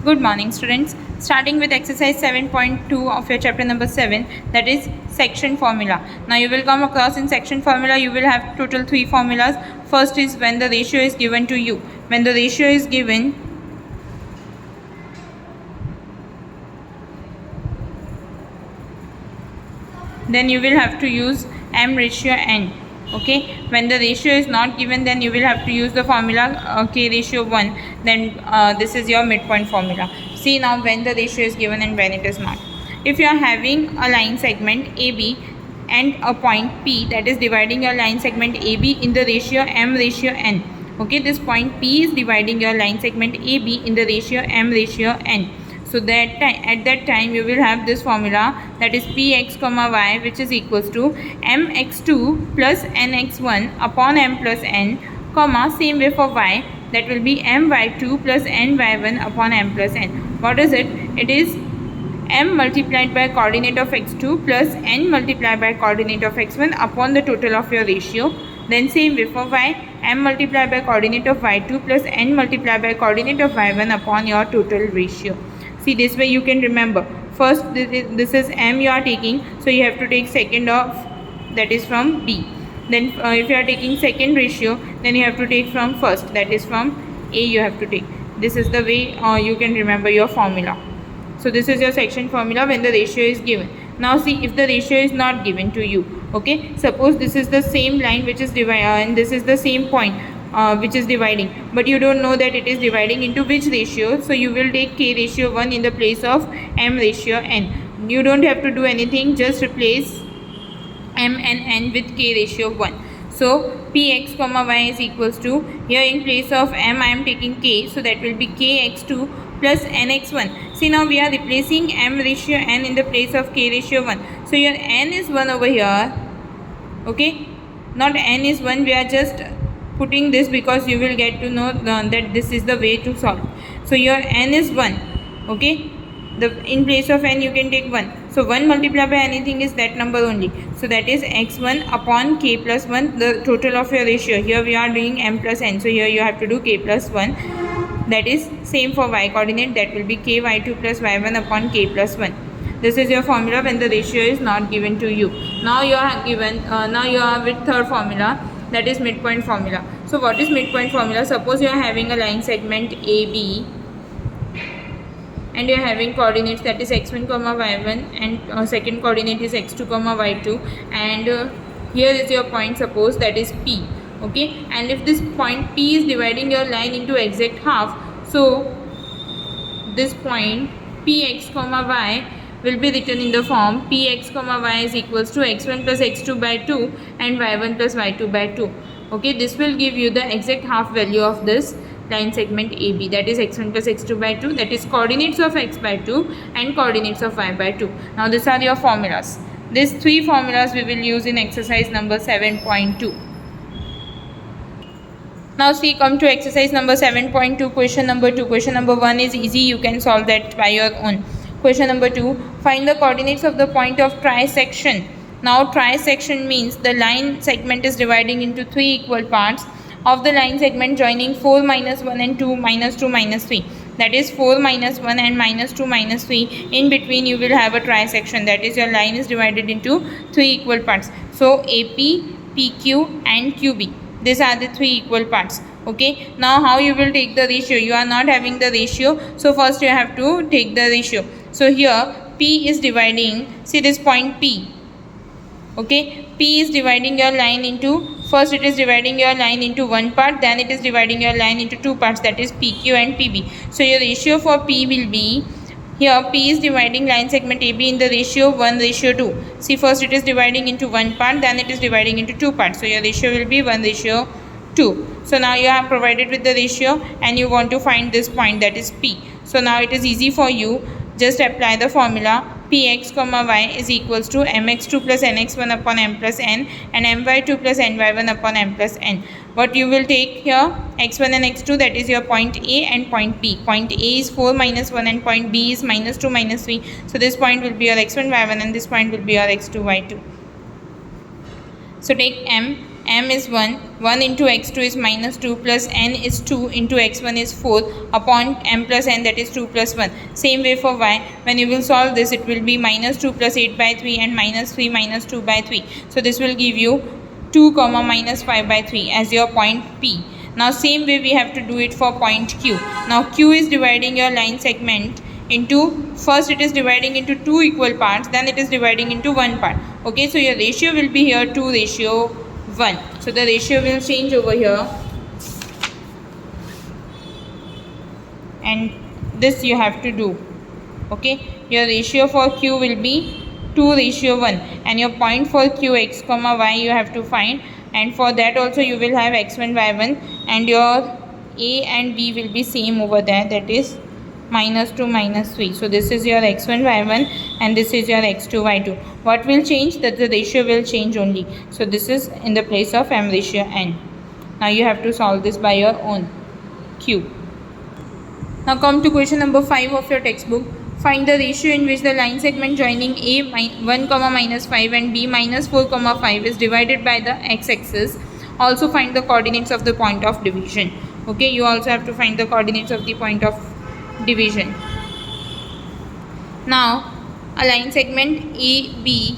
Good morning, students. Starting with exercise 7.2 of your chapter number 7, that is section formula. Now you will come across in section formula, you will have total 3 formulas. First is when the ratio is given to you. When the ratio is given, then you will have to use m ratio n. Okay, when the ratio is not given, then you will have to use the formula k ratio 1. Then this is your midpoint formula. See now when the ratio is given and when it is not. If you are having a line segment AB and a point P, that is dividing your line segment AB in the ratio m ratio n. Okay, this point P is dividing your line segment AB in the ratio m ratio n. So that at that time you will have this formula, that is Px comma y, which is equals to mx2 plus nx1 upon m plus n, comma same way for y, that will be my2 plus ny1 upon m plus n. What is it? It is m multiplied by coordinate of x2 plus n multiplied by coordinate of x1 upon the total of your ratio. Then same way for y, m multiplied by coordinate of y2 plus n multiplied by coordinate of y1 upon your total ratio. See, this way you can remember. First this is m you are taking, so you have to take second of, that is from B. Then if you are taking second ratio, then you have to take from first, that is from A you have to take. This is the way you can remember your formula. So this is your section formula when the ratio is given. Now see, if the ratio is not given to you, okay, suppose this is the same line which is divided and this is the same point which is dividing, but you don't know that it is dividing into which ratio, so you will take k ratio 1 in the place of m ratio n. You don't have to do anything, just replace m and n with k ratio 1. So px comma y is equals to, here in place of m I am taking k, so that will be kx2 plus nx1. See, now we are replacing m ratio n in the place of k ratio 1. So your n is 1 over here, okay, not n is 1, we are just putting this because you will get to know that this is the way to solve. So your n is 1, okay, in place of n you can take 1. So 1 multiplied by anything is that number only. So that is x1 upon k plus 1, the total of your ratio. Here we are doing m plus n, so here you have to do k plus 1. That is same for y coordinate, that will be k y2 plus y1 upon k plus 1. This is your formula when the ratio is not given to you. Now you are given, now you are with third formula, that is midpoint formula. So what is midpoint formula? Suppose you are having a line segment AB and you are having coordinates, that is x1 comma y1 and second coordinate is x2 comma y2, and here is your point, suppose that is P, okay, and if this point P is dividing your line into exact half, so this point Px comma y will be written in the form Px comma y is equals to x1 plus x2 by 2 and y1 plus y2 by 2. Okay, this will give you the exact half value of this line segment AB, that is x1 plus x2 by 2, that is coordinates of x by 2 and coordinates of y by 2. Now these are your formulas. These 3 formulas we will use in exercise number 7.2. Now see, come to exercise number 7.2, question number 2. Question number 1 is easy, you can solve that by your own. Question number 2, find the coordinates of the point of trisection. Now trisection means the line segment is dividing into 3 equal parts of the line segment joining 4 minus 1 and 2 minus 2 minus 3. That is 4 minus 1 and minus 2 minus 3. In between you will have a trisection, that is your line is divided into 3 equal parts. So AP, PQ and QB. These are the 3 equal parts. Okay, now how you will take the ratio? You are not having the ratio, so first you have to take the ratio. So here P is dividing, see this point P, okay, P is dividing your line into, first it is dividing your line into one part, then it is dividing your line into 2 parts, that is PQ and PB. So your ratio for P will be, here P is dividing line segment AB in the ratio 1 ratio 2. See, first it is dividing into one part, then it is dividing into 2 parts. So your ratio will be 1 ratio 2. So now you have provided with the ratio and you want to find this point, that is P. So now it is easy for you. Just apply the formula Px comma y is equals to mx2 plus nx1 upon m plus n and my2 plus ny1 upon m plus n. What you will take here, x1 and x2, that is your point A and point B. Point A is 4 minus 1 and point B is minus 2 minus 3. So this point will be your x1 y1 and this point will be your x2 y2. So take m m is 1, 1 into x2 is minus 2 plus n is 2 into x1 is 4 upon m plus n, that is 2 plus 1. Same way for y, when you will solve this, it will be minus 2 plus 8 by 3 and minus 3 minus 2 by 3. So this will give you 2 comma minus 5 by 3 as your point P. Now same way we have to do it for point Q. Now Q is dividing your line segment into, first it is dividing into two equal parts, then it is dividing into one part. Okay, so your ratio will be here 2:1. So the ratio will change over here, and this you have to do. Okay, your ratio for Q will be 2:1, and your point for Q x comma y you have to find, and for that also you will have x1 y1, and your a and b will be same over there, that is minus 2 minus 3. So this is your x1 y1 and this is your x2 y2. What will change? That the ratio will change only. So this is in the place of m ratio n. Now you have to solve this by your own. Q. Now come to question number 5 of your textbook. Find the ratio in which the line segment joining a 1 comma minus 5 and b minus 4 comma 5 is divided by the x-axis. Also find the coordinates of the point of division. Okay, you also have to find the coordinates of the point of division. Now a line segment AB,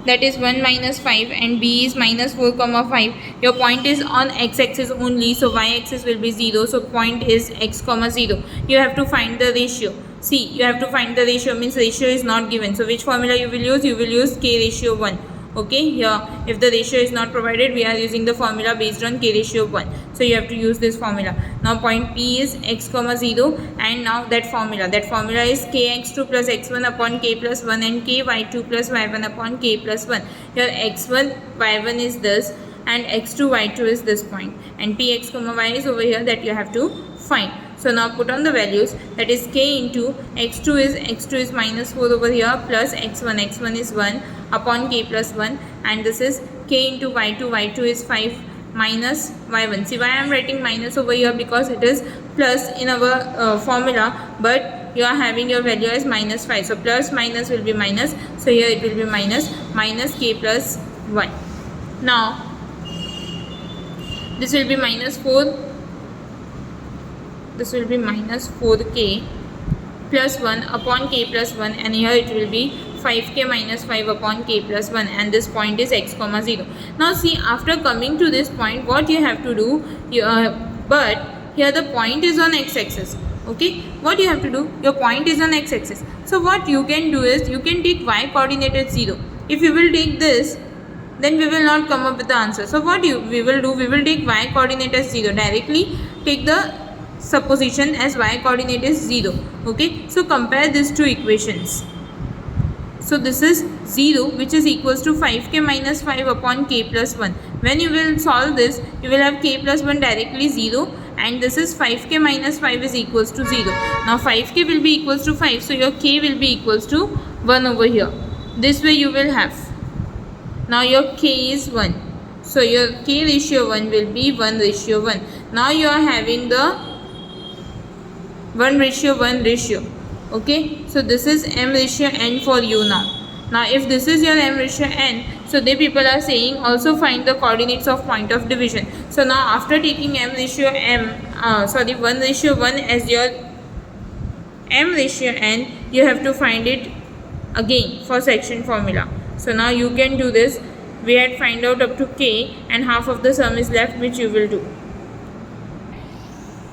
that is 1 minus 5 and b is minus 4 comma 5. Your point is on x-axis only, so y-axis will be 0. So point is x comma 0. You have to find the ratio. See, you have to find the ratio, means ratio is not given. So which formula you will use? You will use k ratio 1. Okay, here if the ratio is not provided, we are using the formula based on k ratio 1. So you have to use this formula. Now point P is x comma 0, and now that formula is kx2 plus x1 upon k plus 1 and ky2 plus y1 upon k plus 1. Here x1 y1 is this and x2 y2 is this point, and px comma y is over here, that you have to find. So now put on the values, that is k into x2 is minus 4 over here plus x1 is 1 upon k plus 1, and this is k into y2 is 5 minus y1. See why I am writing minus over here? Because it is plus in our formula, but you are having your value as minus 5. So plus minus will be minus. So here it will be minus k plus 1. Now this will be minus 4. This will be minus 4k plus 1 upon k plus 1, and here it will be 5k minus 5 upon k plus 1, and this point is x comma 0. Now see, after coming to this point, what you have to do, but here the point is on x-axis. Okay, what you have to do, your point is on x-axis. So what you can do is, you can take y coordinate as 0. If you will take this, then we will not come up with the answer. So what we will do, we will take y coordinate as 0. Directly take the supposition as y coordinate is 0. Okay, so compare these two equations. So this is 0, which is equals to 5k minus 5 upon k plus 1. When you will solve this, you will have k plus 1 directly 0, and this is 5k minus 5 is equals to 0. Now 5k will be equals to 5, so your k will be equals to 1 over here. This way you will have. Now your k is 1. So your k ratio 1 will be 1:1. Now you are having the 1:1 ratio. Okay, so this is m ratio n for you now. Now if this is your m ratio n, so they people are saying also find the coordinates of point of division. So now after taking m ratio 1:1 as your m ratio n, you have to find it again for section formula. So now you can do this. We had find out up to k, and half of the sum is left, which you will do.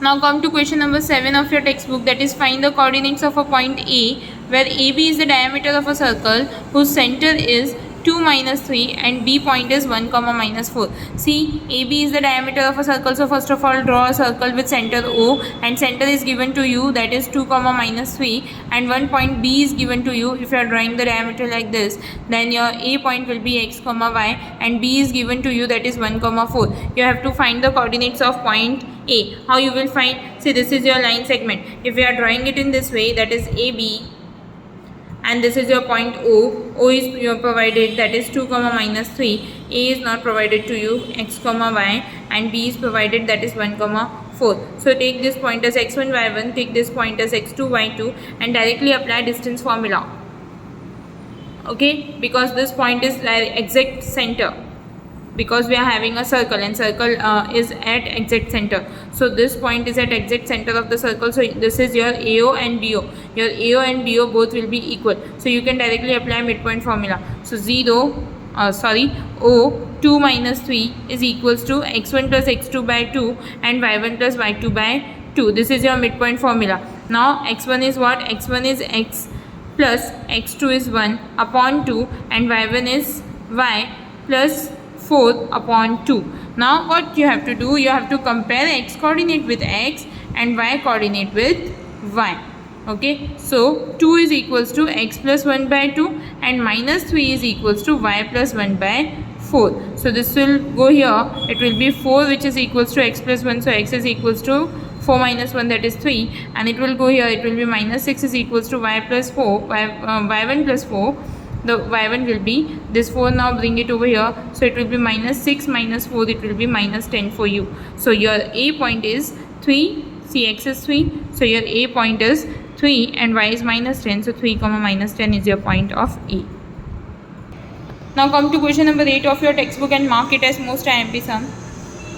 Now come to question number 7 of your textbook, that is find the coordinates of a point A, where AB is the diameter of a circle whose center is 2 minus 3 and B point is 1 comma minus 4. See, AB is the diameter of a circle. So first of all, draw a circle with center O, and center is given to you, that is 2 comma minus 3, and one point B is given to you. If you are drawing the diameter like this, then your A point will be x comma y, and B is given to you, that is 1 comma 4. You have to find the coordinates of point A. How you will find? See, this is your line segment. If you are drawing it in this way, that is AB, and this is your point O. O is provided, that is 2 comma minus 3. A is not provided to you, x comma y, and B is provided, that is 1 comma 4. So take this point as x1 y1, take this point as x2 y2, and directly apply distance formula. Okay, because this point is the exact center. because we are having a circle and circle is at exact center. So this point is at exact center of the circle. So this is your AO and BO. Your AO and BO both will be equal. So you can directly apply midpoint formula. So O 2 minus 3 is equals to x1 plus x2 by 2 and y1 plus y2 by 2. This is your midpoint formula. Now x1 is what? x1 is x plus x2 is 1 upon 2 and y1 is y plus 4 upon 2. Now what you have to do? You have to compare x coordinate with x and y coordinate with y. Okay, so 2 is equals to x plus 1 by 2 and minus 3 is equals to y plus 1 by 4. So this will go here. It will be 4 which is equals to x plus 1. So x is equals to 4 minus 1, that is 3, and it will go here. It will be minus 6 is equals to y plus 4, y1 plus 4. The y1 will be this 4. Now bring it over here. So it will be minus 6 minus 4. It will be minus 10 for you. So your A point is 3. See, x is 3. So your A point is 3 and y is minus 10. So 3 comma minus 10 is your point of A. Now come to question number 8 of your textbook and mark it as most IMP sum.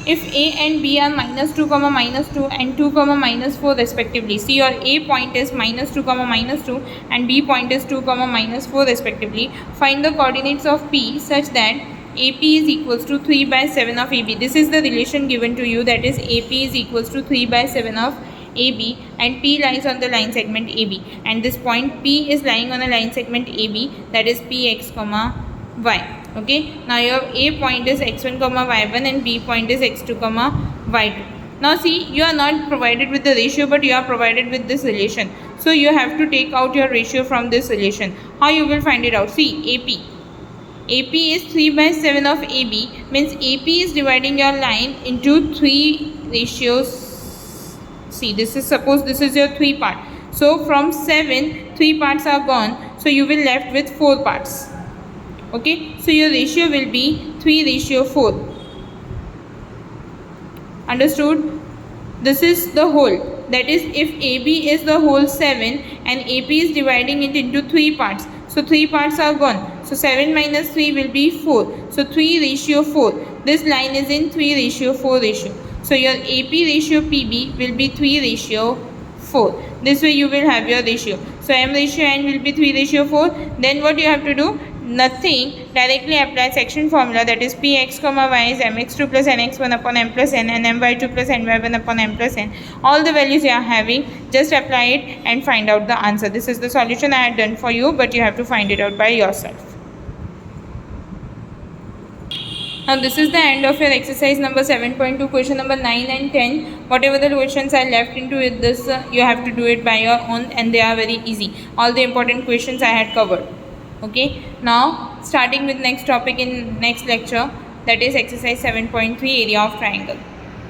If A and B are minus 2 comma minus 2 and 2 comma minus 4 respectively. See, your A point is minus 2 comma minus 2 and B point is 2 comma minus 4 respectively. Find the coordinates of P such that AP is equals to 3 by 7 of AB. This is the relation given to you, that is AP is equals to 3 by 7 of AB and P lies on the line segment AB, and this point P is lying on a line segment AB, that is Px comma y. Okay, now your A point is x1 comma y1 and B point is x2 comma y2. Now see, you are not provided with the ratio, but you are provided with this relation. So you have to take out your ratio from this relation. How you will find it out? See, AP is 3 by 7 of AB, means AP is dividing your line into 3 ratios. See, this is, suppose this is your 3 part. So from 7, 3 parts are gone. So you will left with 4 parts. Okay, so your ratio will be 3:4. Understood? This is the whole. That is, if AB is the whole 7 and AP is dividing it into 3 parts. So 3 parts are gone. So 7 minus 3 will be 4. So 3:4. This line is in 3:4 ratio. So your AP ratio PB will be 3:4. This way you will have your ratio. So M ratio N will be 3:4. Then what you have to do? Nothing, directly apply section formula, that is Px comma y is mx2 plus nx1 upon m plus n and my2 plus ny1 upon m plus n. All the values you are having, just apply it and find out the answer. This is the solution I had done for you, but you have to find it out by yourself. Now this is the end of your exercise number 7.2, question number 9 and 10. Whatever the questions I left into it, this you have to do it by your own, and they are very easy. All the important questions I had covered. Okay, now starting with next topic in next lecture, that is exercise 7.3, area of triangle.